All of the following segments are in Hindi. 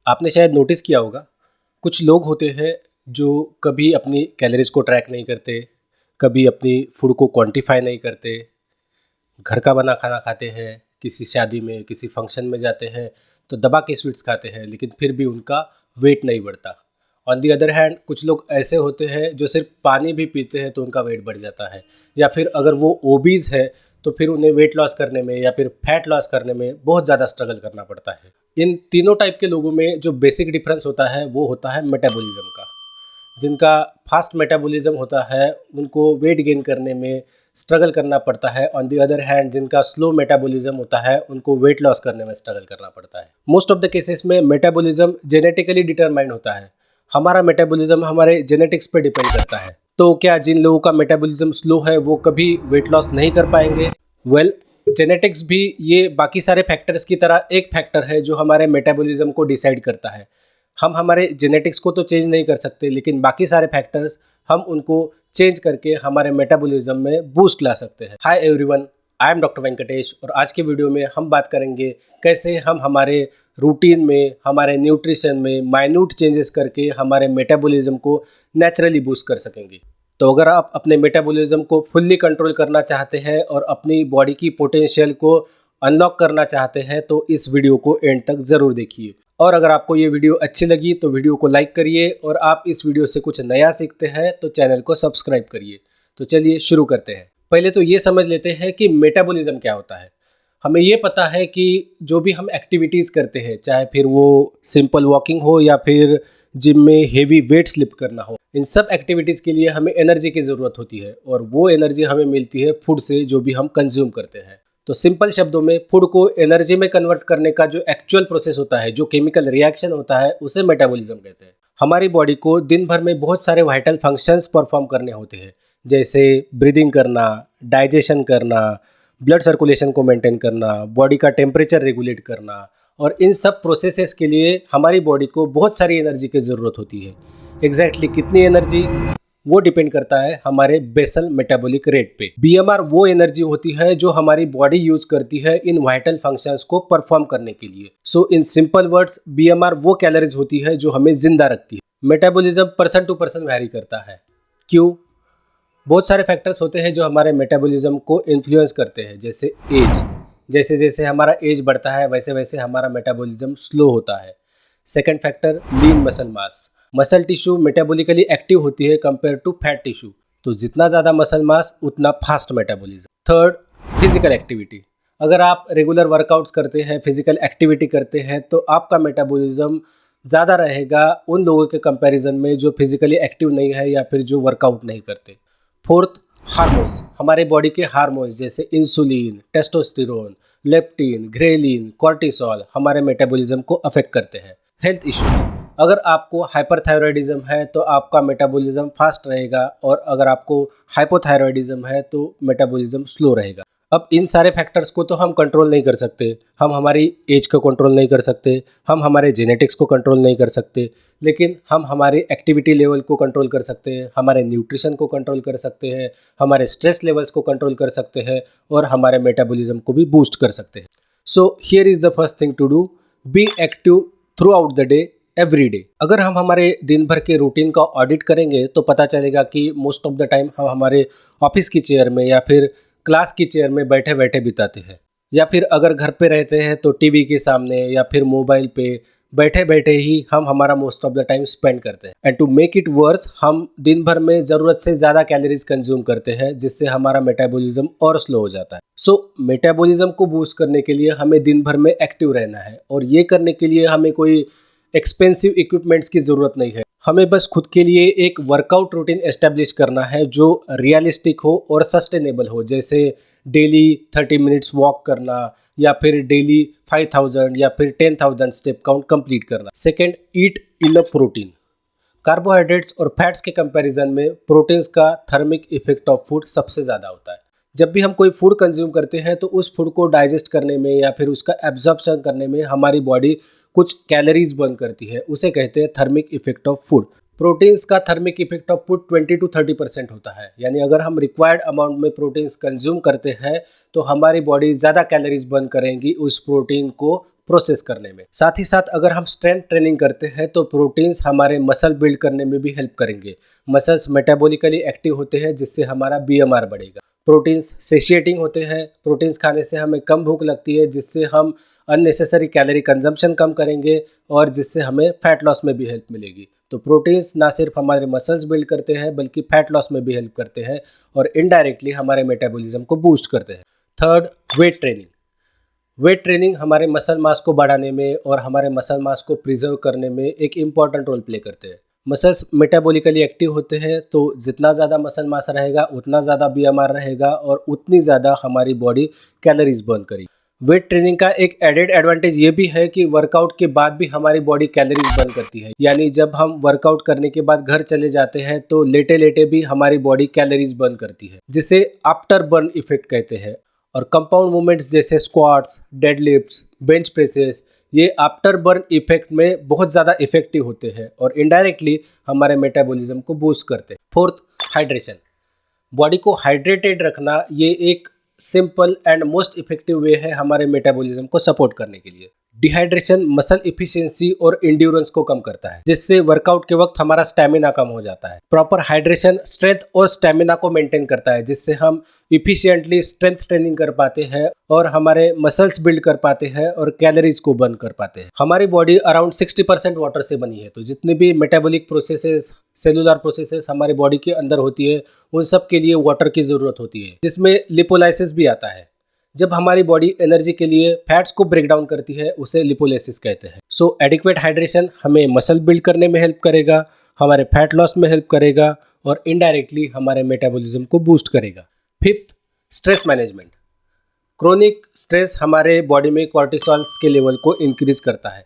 आपने शायद नोटिस किया होगा, कुछ लोग होते हैं जो कभी अपनी कैलोरीज को ट्रैक नहीं करते, कभी अपनी फूड को क्वांटिफाई नहीं करते, घर का बना खाना खाते हैं, किसी शादी में किसी फंक्शन में जाते हैं तो दबा के स्वीट्स खाते हैं, लेकिन फिर भी उनका वेट नहीं बढ़ता। ऑन दी अदर हैंड कुछ लोग ऐसे होते हैं जो सिर्फ पानी भी पीते हैं तो उनका वेट बढ़ जाता है, या फिर अगर वो ओबीज है तो फिर उन्हें वेट लॉस करने में या फिर फैट लॉस करने में बहुत ज़्यादा स्ट्रगल करना पड़ता है। इन तीनों टाइप के लोगों में जो बेसिक डिफरेंस होता है वो होता है मेटाबॉलिज्म का। जिनका फास्ट मेटाबॉलिज्म होता है उनको वेट गेन करने में स्ट्रगल करना पड़ता है। ऑन दी अदर हैंड जिनका स्लो मेटाबॉलिज्म होता है उनको वेट लॉस करने में स्ट्रगल करना पड़ता है। मोस्ट ऑफ द केसेस में मेटाबॉलिज्म जेनेटिकली डिटरमाइंड होता है। हमारा मेटाबॉलिज्म हमारे जेनेटिक्स पे डिपेंड करता है। तो क्या जिन लोगों का मेटाबॉलिज्म स्लो है वो कभी वेट लॉस नहीं कर पाएंगे? वेल, जेनेटिक्स भी ये बाकी सारे फैक्टर्स की तरह एक फैक्टर है जो हमारे मेटाबॉलिज्म को डिसाइड करता है। हम हमारे जेनेटिक्स को तो चेंज नहीं कर सकते, लेकिन बाकी सारे फैक्टर्स हम उनको चेंज करके हमारे मेटाबॉलिज्म में बूस्ट ला सकते हैं। Hi everyone, I am doctor Venkatesh और आज के वीडियो में हम बात करेंगे कैसे हम हमारे रूटीन में, हमारे न्यूट्रिशन में माइन्यूट चेंजेस करके हमारे मेटाबॉलिज्म को नेचुरली बूस्ट कर सकेंगे। तो अगर आप अपने मेटाबॉलिज्म को फुल्ली कंट्रोल करना चाहते हैं और अपनी बॉडी की पोटेंशियल को अनलॉक करना चाहते हैं तो इस वीडियो को एंड तक ज़रूर देखिए। और अगर आपको ये वीडियो अच्छी लगी तो वीडियो को लाइक करिए, और आप इस वीडियो से कुछ नया सीखते हैं तो चैनल को सब्सक्राइब करिए। तो चलिए शुरू करते हैं। पहले तो ये समझ लेते हैं कि मेटाबॉलिज्म क्या होता है। हमें ये पता है कि जो भी हम एक्टिविटीज़ करते हैं, चाहे फिर वो सिंपल वॉकिंग हो या फिर जिम में हेवी वेट लिफ्ट करना हो, इन सब एक्टिविटीज़ के लिए हमें एनर्जी की ज़रूरत होती है, और वो एनर्जी हमें मिलती है फूड से जो भी हम कंज्यूम करते हैं। तो सिंपल शब्दों में फूड को एनर्जी में कन्वर्ट करने का जो एक्चुअल प्रोसेस होता है, जो केमिकल रिएक्शन होता है, उसे मेटाबॉलिज्म कहते हैं। हमारी बॉडी को दिन भर में बहुत सारे वाइटल फंक्शंस परफॉर्म करने होते हैं, जैसे ब्रीदिंग करना, डाइजेशन करना, ब्लड सर्कुलेशन को मेंटेन करना, बॉडी का टेम्परेचर रेगुलेट करना, और इन सब प्रोसेसेस के लिए हमारी बॉडी को बहुत सारी एनर्जी की ज़रूरत होती है। एग्जैक्टली कितनी एनर्जी, वो डिपेंड करता है हमारे बेसल मेटाबॉलिक रेट पे। बीएमआर वो एनर्जी होती है जो हमारी बॉडी यूज करती है इन वाइटल फंक्शंस को परफॉर्म करने के लिए। So in simple words, BMR वो कैलोरीज होती है जो हमें जिंदा रखती है। Metabolism person to person vary करता है। क्यों? बहुत सारे फैक्टर्स होते हैं जो हमारे मेटाबॉलिज्म को इन्फ्लुएंस करते हैं, जैसे एज। जैसे जैसे हमारा एज बढ़ता है वैसे वैसे हमारा मेटाबॉलिज्म स्लो होता है। Second factor, lean muscle mass. Muscle tissue metabolically active होती है कंपेयर टू फैट टिश्यू, तो जितना ज़्यादा मसल मास उतना fast metabolism. Third, physical activity. अगर आप रेगुलर वर्कआउट्स करते हैं, फिजिकल एक्टिविटी करते हैं, तो आपका मेटाबॉलिज्म ज़्यादा रहेगा उन लोगों के कंपैरिजन में जो फिजिकली एक्टिव नहीं है या फिर जो वर्कआउट नहीं करते। Fourth, hormones. हमारे बॉडी के हार्मोन्स जैसे insulin, testosterone, leptin, ghrelin, cortisol हमारे मेटाबॉलिज्म को अफेक्ट करते हैं। Health issues. अगर आपको हाइपरथायरॉयडिज्म है तो आपका मेटाबॉलिज्म फास्ट रहेगा, और अगर आपको हाइपोथायरॉयडिज्म है तो मेटाबॉलिज्म स्लो रहेगा। अब इन सारे फैक्टर्स को तो हम कंट्रोल नहीं कर सकते। हम हमारी एज को कंट्रोल नहीं कर सकते, हम हमारे जेनेटिक्स को कंट्रोल नहीं कर सकते, लेकिन हम हमारे एक्टिविटी लेवल को कंट्रोल कर सकते हैं, हमारे न्यूट्रिशन को कंट्रोल कर सकते हैं, हमारे स्ट्रेस लेवल्स को कंट्रोल कर सकते हैं, और हमारे मेटाबॉलिज्म को भी बूस्ट कर सकते हैं। So here is the first thing to do, be active throughout the day, every day. अगर हम हमारे दिन भर के रूटीन का ऑडिट करेंगे तो पता चलेगा कि मोस्ट ऑफ द टाइम हम हमारे ऑफिस की चेयर में या फिर क्लास की चेयर में बैठे बैठे बिताते हैं, या फिर अगर घर पे रहते हैं तो टीवी के सामने या फिर मोबाइल पे बैठे बैठे ही हम हमारा most of the time spend करते हैं। And to make it worse, हम दिन भर में ज़रूरत से ज़्यादा कैलोरीज कंज्यूम करते हैं, जिससे हमारा मेटाबॉलिज्म और स्लो हो जाता है। सो मेटाबॉलिज्म को बूस्ट करने के लिए हमें दिन भर में एक्टिव रहना है, और ये करने के लिए हमें कोई एक्सपेंसिव इक्विपमेंट्स की ज़रूरत नहीं है। हमें बस खुद के लिए एक वर्कआउट रूटीन एस्टेब्लिश करना है जो रियलिस्टिक हो और सस्टेनेबल हो, जैसे डेली 30 मिनट्स वॉक करना, या फिर डेली 5000 या फिर 10,000 स्टेप काउंट कंप्लीट करना। सेकेंड, ईट इनफ प्रोटीन। कार्बोहाइड्रेट्स और फैट्स के कंपैरिजन में प्रोटीन्स का थर्मिक इफेक्ट ऑफ फूड सबसे ज़्यादा होता है। जब भी हम कोई फूड कंज्यूम करते हैं तो उस फूड को डाइजेस्ट करने में या फिर उसका एब्जॉर्प्शन करने में हमारी बॉडी कुछ कैलोरीज बर्न करती है, उसे कहते हैं thermic effect of food. Proteins का thermic effect of food 20 to 30% होता है, यानी अगर हम रिक्वायर्ड अमाउंट में प्रोटीन्स कंज्यूम करते हैं तो हमारी बॉडी ज़्यादा कैलोरीज बर्न करेंगी उस प्रोटीन को प्रोसेस करने में। साथ ही साथ अगर हम स्ट्रेंथ ट्रेनिंग करते हैं तो प्रोटीन्स हमारे मसल बिल्ड करने में भी हेल्प करेंगे। मसल्स मेटाबॉलिकली एक्टिव होते हैं जिससे हमारा BMR बढ़ेगा। प्रोटीन्स सेशिएटिंग होते हैं, प्रोटीन्स खाने से हमें कम भूख लगती है जिससे हम अननेसेसरी कैलोरी कंजम्पशन कम करेंगे और जिससे हमें फैट लॉस में भी हेल्प मिलेगी। तो प्रोटीन्स ना सिर्फ हमारे मसल्स बिल्ड करते हैं बल्कि फैट लॉस में भी हेल्प करते हैं और इनडायरेक्टली हमारे मेटाबॉलिज्म को बूस्ट करते हैं। Third, weight training. Weight training हमारे मसल मास को बढ़ाने में और हमारे मसल मास को प्रिजर्व करने में एक इम्पॉर्टेंट रोल प्ले करते हैं। मसल्स मेटाबॉलिकली एक्टिव होते हैं तो जितना ज़्यादा मसल मास रहेगा उतना ज़्यादा BMR रहेगा और उतनी ज़्यादा हमारी बॉडी कैलोरीज बर्न करेगी। वेट ट्रेनिंग का एक एडेड एडवांटेज ये भी है कि वर्कआउट के बाद भी हमारी बॉडी कैलोरीज बर्न करती है, यानी जब हम वर्कआउट करने के बाद घर चले जाते हैं तो लेटे लेटे भी हमारी बॉडी कैलोरीज बर्न करती है, जिसे आफ्टर बर्न इफेक्ट कहते हैं। और कंपाउंड मूवमेंट्स जैसे स्क्वाट्स, डेडलिफ्ट्स, बेंच प्रेसेस, ये आफ्टर बर्न इफेक्ट में बहुत ज़्यादा इफेक्टिव होते हैं और इनडायरेक्टली हमारे मेटाबॉलिज्म को बूस्ट करते हैं। Fourth, hydration. बॉडी को हाइड्रेटेड रखना ये एक simple and most effective way है हमारे मेटाबॉलिज्म को सपोर्ट करने के लिए। डिहाइड्रेशन मसल इफिशिएंसी और इंड्योरेंस को कम करता है जिससे वर्कआउट के वक्त हमारा स्टैमिना कम हो जाता है। प्रॉपर हाइड्रेशन स्ट्रेंथ और स्टैमिना को मेंटेन करता है जिससे हम इफिशिएंटली स्ट्रेंथ ट्रेनिंग कर पाते हैं और हमारे मसल्स बिल्ड कर पाते हैं और कैलोरीज को बर्न कर पाते हैं। हमारी बॉडी अराउंड 60% वाटर से बनी है, तो जितने भी मेटाबॉलिक प्रोसेसेस, सेलुलर प्रोसेसेस हमारी बॉडी के अंदर होती है उन सब के लिए वाटर की ज़रूरत होती है, जिसमें लिपोलाइसिस भी आता है। जब हमारी बॉडी एनर्जी के लिए फैट्स को ब्रेक डाउन करती है उसे लिपोलाइसिस कहते हैं। सो एडिक्वेट हाइड्रेशन हमें मसल बिल्ड करने में हेल्प करेगा, हमारे फैट लॉस में हेल्प करेगा और इनडायरेक्टली हमारे मेटाबॉलिज्म को बूस्ट करेगा। Fifth, stress management. Chronic stress हमारे बॉडी में कॉर्टिसोल्स के लेवल को इंक्रीज करता है।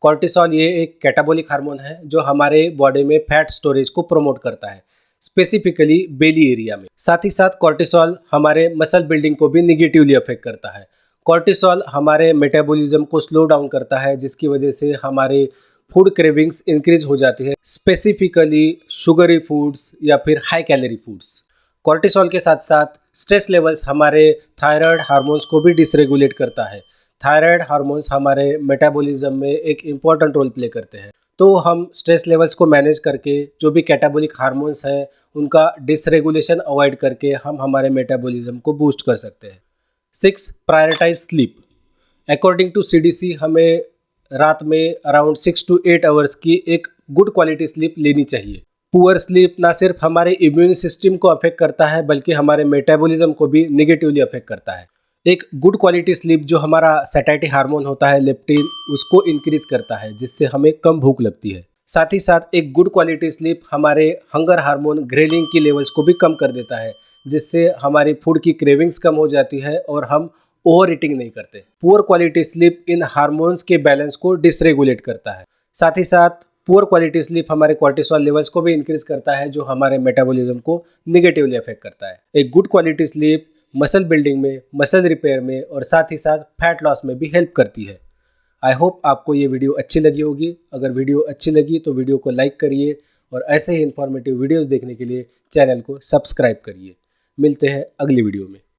कॉर्टिसोल ये एक कैटाबॉलिक हार्मोन है जो हमारे बॉडी में फैट स्टोरेज को प्रमोट करता है, स्पेसिफिकली बेली एरिया में। साथ ही साथ कॉर्टिसोल हमारे मसल बिल्डिंग को भी निगेटिवली अफेक्ट करता है। कॉर्टिसोल हमारे मेटाबॉलिज्म को स्लो डाउन करता है जिसकी वजह से हमारे फूड क्रेविंग्स इंक्रीज हो जाती है, स्पेसिफिकली शुगरी फूड्स या फिर हाई कैलोरी फूड्स। कॉर्टिसोल के साथ साथ स्ट्रेस लेवल्स हमारे थायराइड हार्मोन्स को भी डिसरेगुलेट करता है। थायराइड हार्मोन्स हमारे मेटाबॉलिज्म में एक इम्पॉर्टेंट रोल प्ले करते हैं, तो हम स्ट्रेस लेवल्स को मैनेज करके जो भी कैटाबॉलिक हार्मोन्स हैं उनका डिसरेगुलेशन अवॉइड करके हम हमारे मेटाबॉलिज्म को बूस्ट कर सकते हैं। 6, prioritise sleep. According to CDC हमें रात में अराउंड 6 to 8 आवर्स की एक गुड क्वालिटी स्लीप लेनी चाहिए। पुअर स्लीप ना सिर्फ हमारे इम्यून सिस्टम को अफेक्ट करता है बल्कि हमारे मेटाबॉलिज्म को भी निगेटिवली अफेक्ट करता है। एक गुड क्वालिटी स्लीप जो हमारा सैटिस्फैक्टरी हार्मोन होता है लेप्टिन, उसको इंक्रीज करता है जिससे हमें कम भूख लगती है। साथ ही साथ एक गुड क्वालिटी स्लीप हमारे हंगर हार्मोन ग्रेलिन की लेवल्स को भी कम कर देता है जिससे हमारी फूड की क्रेविंग्स कम हो जाती है और हम ओवर ईटिंग नहीं करते। Poor quality sleep in hormones के बैलेंस को डिसरेगुलेट करता है। साथ ही साथ पुअर क्वालिटी स्लीप हमारे कॉर्टिसोल लेवल्स को भी इंक्रीज करता है जो हमारे मेटाबॉलिज्म को निगेटिवली अफेक्ट करता है। एक good quality sleep muscle building में, मसल रिपेयर में और साथ ही साथ फैट लॉस में भी हेल्प करती है। आई होप आपको ये वीडियो अच्छी लगी होगी। अगर वीडियो अच्छी लगी तो वीडियो को लाइक करिए और ऐसे ही इन्फॉर्मेटिव वीडियोस देखने के लिए चैनल को सब्सक्राइब करिए। मिलते हैं अगली वीडियो में।